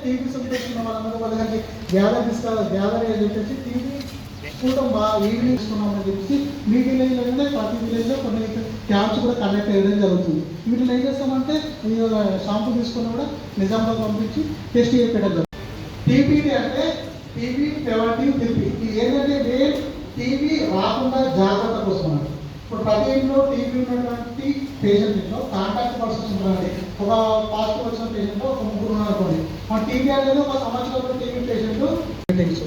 TV సంతోషం వాళ్ళందరూ వాళ్ళకి గ్యాదర్ అని చెప్పేసి టీవీ చూడడం బాగా ఈవినింగ్ ఇస్తున్నామని చెప్పేసి మీ విలేజ్లోనే ప్రతి విలేజ్లో కొన్ని క్యాంప్స్ కూడా కండక్ట్ చేయడం జరుగుతుంది. వీటిని ఏం చేస్తామంటే షాంపూ తీసుకుని కూడా నిజామాబాద్ పంపించి టెస్ట్ చేయడం జరుగుతుంది. టీబీ అంటే టీబీ ప్రివెంటివ్ టీబీ. ఇది ఏంటంటే మెయిన్ టీబీ రాకుండా జాగ్రత్త కోసం అన్నమాట. ఇప్పుడు ప్రతి ఇంట్లో టీబీ ఉన్నటువంటి పేషెంట్లో కాంటాక్ట్ పర్సన్స్ ఉంటారండి. ఒక పాజిటివ్ వచ్చిన పేషెంట్లో ఒక ముగ్గురు ఉన్నారనుకోండి. మన టీబీ అనేది ఒక సంవత్సరంలో టీబీ పేషెంట్ మీటింగ్స్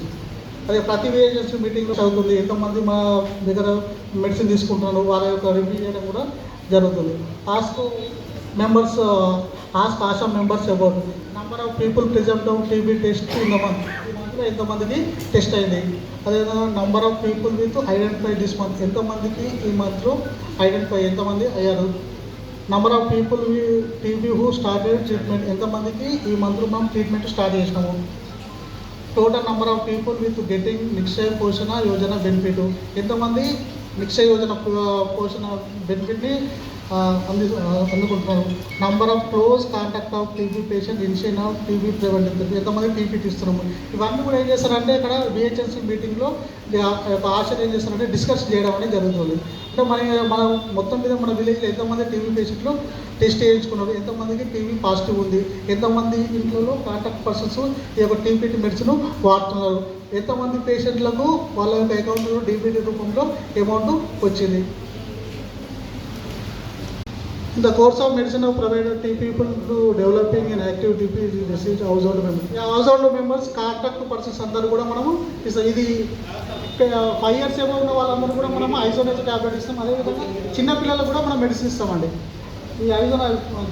అదే ప్రతి విలేజెస్ మీటింగ్లో చదువుతుంది. ఎంతమంది మా దగ్గర మెడిసిన్ తీసుకుంటున్నారు వాళ్ళ యొక్క రివ్యూ చేయడం కూడా జరుగుతుంది. Ask ASHA members about number of people present TB test in the month. ఈ మంత్లో ఎంతమందికి టెస్ట్ అయింది. అదేవిధంగా number of people with identify this month, ఎంతమందికి ఈ మంత్లో ఐడెంటిఫై ఎంతమంది అయ్యారు. Number of people TB who started treatment, ఎంతమందికి ఈ మంత్లో మనం ట్రీట్మెంట్ స్టార్ట్ చేసినాము. Total number of people with getting Nikshay Poshan Yojana benefit, ఎంతమంది నిక్షయ యోజన పోషణ బెనిఫిట్ని అందుకుంటున్నారు. Number of close contact of TB patient initiation of TB preventive, ఎంతమంది టీబీ ఇస్తున్నాము. ఇవన్నీ కూడా ఏం చేస్తారంటే ఇక్కడ బిహెచ్ఎంసీ మీటింగ్లో ఆశలు ఏం చేస్తారంటే డిస్కస్ చేయడం అనేది జరుగుతుంది. అంటే మన మొత్తం మీద మన విలేజ్లో ఎంతమంది టీబీ పేషెంట్లు టెస్ట్ చేయించుకున్నారు, ఎంతమందికి టీబీ పాజిటివ్ ఉంది, ఎంతమంది ఇంట్లో కాంటాక్ట్ పర్సన్స్ ఈ యొక్క టీబీ మెడిసిన్ వాడుతున్నారు, ఎంతమంది పేషెంట్లకు వాళ్ళ యొక్క అకౌంట్లో డీబీటీ రూపంలో అమౌంట్ వచ్చింది. In the course of medicine of provided T people to developing an active TP disease household members. Household members contact persons అందరూ కూడా మనము ఇది 5 years ఏమో ఉన్న వాళ్ళందరూ కూడా మనము ఐసోలేషన్ ట్యాబ్లెట్ ఇస్తాం. అదేవిధంగా చిన్నపిల్లలకు కూడా మనం మెడిసిన్ ఇస్తామండి. ఈ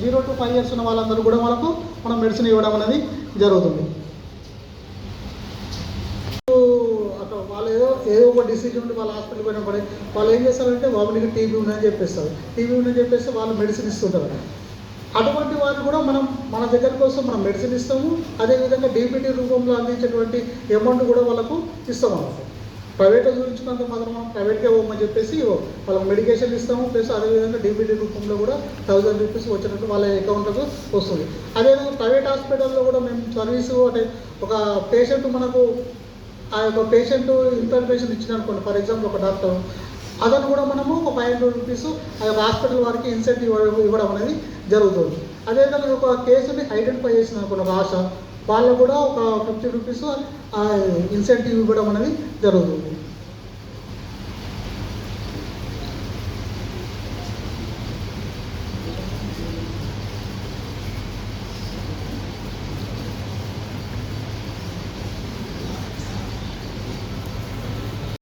0 to 5 years ఉన్న వాళ్ళందరూ కూడా మనకు మనం మెడిసిన్ ఇవ్వడం అనేది జరుగుతుంది. ఏదో ఒక డిసీజ్ ఉండి వాళ్ళ హాస్పిటల్ పోయినా పడే వాళ్ళు ఏం చేస్తారంటే బాబునికి టీబీ ఉందని చెప్పేస్తారు. టీబీ ఉందని చెప్పేసి వాళ్ళు మెడిసిన్ ఇస్తుంటారు. అటువంటి వారు కూడా మనం మన దగ్గర కోసం మనం మెడిసిన్ ఇస్తాము. అదేవిధంగా డీబీటీ రూపంలో అందించేటువంటి అమౌంట్ కూడా వాళ్ళకు ఇస్తాం అన్నమాట. ప్రైవేట్లో చూపించుకున్నంత మాత్రం మనం ప్రైవేట్గా ఇవ్వమని చెప్పేసి వాళ్ళకి మెడికేషన్ ఇస్తాము. ప్లస్ అదేవిధంగా డీబీటీ రూపంలో కూడా 1000 రూపీస్ వచ్చినట్టు వాళ్ళ అకౌంట్లకు వస్తుంది. అదేవిధంగా ప్రైవేట్ హాస్పిటల్లో కూడా మేము సర్వీసు అంటే ఒక పేషెంట్ మనకు ఆ యొక్క పేషెంట్ ఇన్ఫర్మేషన్ ఇచ్చిననుకోండి, ఫర్ ఎగ్జాంపుల్ ఒక డాక్టర్ అతను కూడా మనము ఒక 500 రూపీస్ ఆ యొక్క హాస్పిటల్ వారికి ఇన్సెంటివ్ ఇవ్వడం అనేది జరుగుతుంది. అదేవిధంగా ఒక కేసుని ఐడెంటిఫై చేసిన అనుకోండి ఒక ఆశ వాళ్ళు కూడా ఒక 50 రూపీస్ ఇన్సెంటివ్ ఇవ్వడం అనేది జరుగుతుంది.